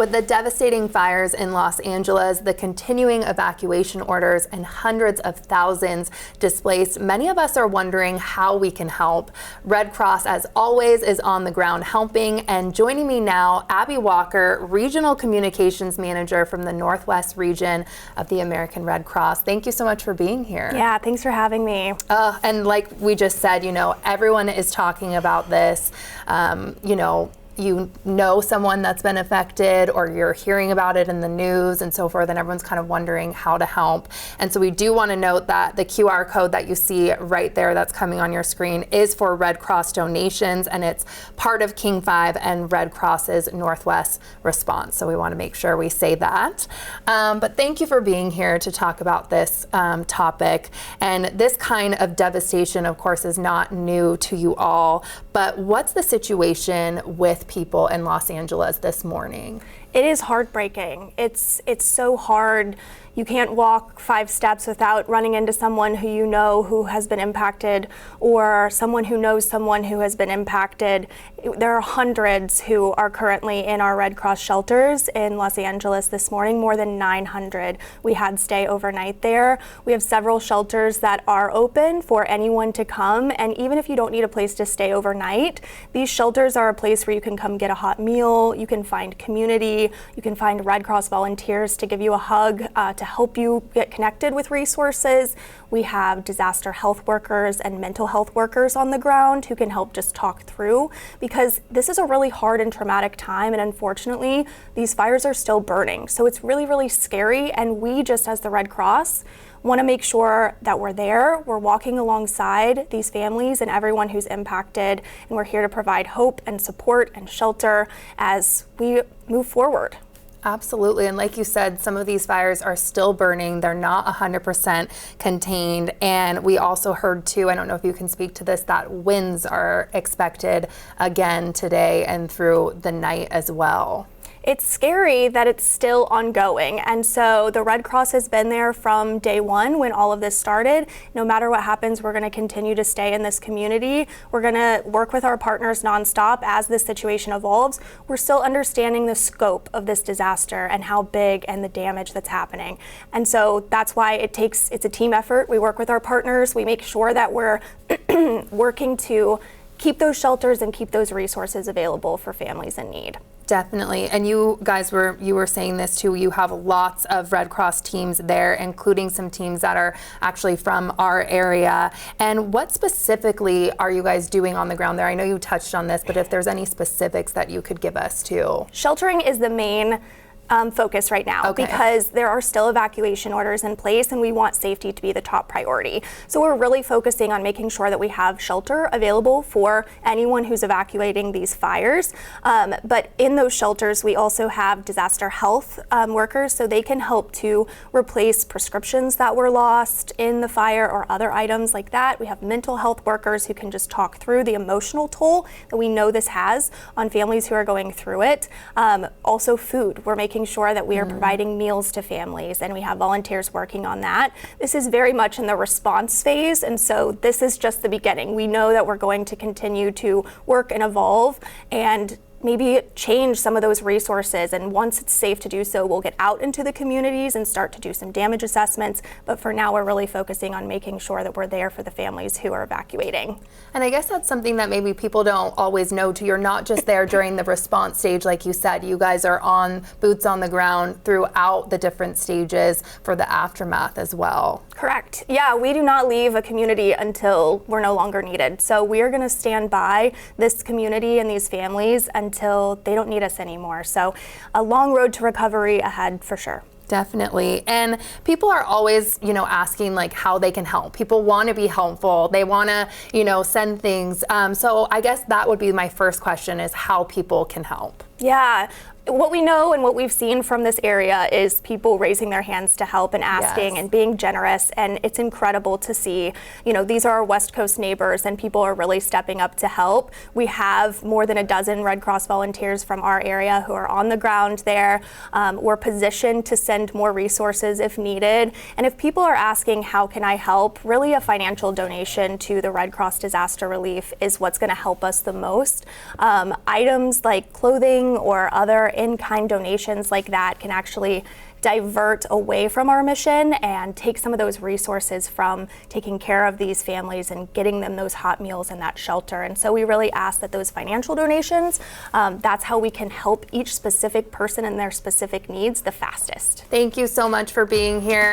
With the devastating fires in Los Angeles, the continuing evacuation orders, and hundreds of thousands displaced, many of us are wondering how we can help. Red Cross, as always, is on the ground helping. And joining me now, Abby Walker, Regional Communications Manager from the Northwest region of the American Red Cross. Thank you so much for being here. Yeah, thanks for having me. And like we just said, everyone is talking about this. You know someone that's been affected, or you're hearing about it in the news and so forth, and everyone's kind of wondering how to help. And so we do want to note that the QR code that you see right there that's coming on your screen is for Red Cross donations, and it's part of King 5 and Red Cross's Northwest response. So we want to make sure we say that. But thank you for being here to talk about this topic. And this kind of devastation, of course, is not new to you all. But what's the situation with people in Los Angeles this morning? It is heartbreaking. It's so hard. You can't walk 5 steps without running into someone who you know who has been impacted, or someone who knows someone who has been impacted. There are hundreds who are currently in our Red Cross shelters in Los Angeles this morning, more than 900. We had stay overnight there. We have several shelters that are open for anyone to come, and even if you don't need a place to stay overnight, these shelters are a place where you can come get a hot meal, you can find community, you can find Red Cross volunteers to give you a hug, to help you get connected with resources. We have disaster health workers and mental health workers on the ground who can help just talk through, because this is a really hard and traumatic time, and unfortunately these fires are still burning. So it's really, really scary, and we just as the Red Cross want to make sure that we're there, we're walking alongside these families and everyone who's impacted, and we're here to provide hope and support and shelter as we move forward. Absolutely. And like you said, some of these fires are still burning. They're not 100% contained. And we also heard too, I don't know if you can speak to this, that winds are expected again today and through the night as well. It's scary that it's still ongoing. And so the Red Cross has been there from day one when all of this started. No matter what happens, we're going to continue to stay in this community. We're going to work with our partners nonstop as this situation evolves. We're still understanding the scope of this disaster and how big and the damage that's happening. And so that's why it's a team effort. We work with our partners. We make sure that we're working to keep those shelters and keep those resources available for families in need. Definitely. And you guys were saying this too, you have lots of Red Cross teams there, including some teams that are actually from our area. And what specifically are you guys doing on the ground there? I know you touched on this, but if there's any specifics that you could give us too. Sheltering is the main focus right now, because there are still evacuation orders in place, and we want safety to be the top priority. So we're really focusing on making sure that we have shelter available for anyone who's evacuating these fires. But in those shelters, we also have disaster health workers, so they can help to replace prescriptions that were lost in the fire or other items like that. We have mental health workers who can just talk through the emotional toll that we know this has on families who are going through it. Also food. We're making sure that we are providing meals to families, and we have volunteers working on that. This is very much in the response phase, and so this is just the beginning. We know that we're going to continue to work and evolve and maybe change some of those resources, and once it's safe to do so, we'll get out into the communities and start to do some damage assessments. But for now, we're really focusing on making sure that we're there for the families who are evacuating. And I guess that's something that maybe people don't always know too. You're not just there during the response stage, like you said. You guys are on boots on the ground throughout the different stages for the aftermath as well. Correct. Yeah, we do not leave a community until we're no longer needed. So we are going to stand by this community and these families until they don't need us anymore. So a long road to recovery ahead for sure. Definitely. And people are always, asking like how they can help. People want to be helpful. They want to, send things. So I guess that would be my first question, is how people can help. Yeah. What we know and what we've seen from this area is people raising their hands to help and asking and being generous, and it's incredible to see. These are our West Coast neighbors, and people are really stepping up to help. We have more than a dozen Red Cross volunteers from our area who are on the ground there. We're positioned to send more resources if needed, and if people are asking how can I help, really a financial donation to the Red Cross Disaster Relief is what's going to help us the most. Items like clothing or other in-kind donations like that can actually divert away from our mission and take some of those resources from taking care of these families and getting them those hot meals and that shelter. And so we really ask that those financial donations, that's how we can help each specific person and their specific needs the fastest. Thank you so much for being here.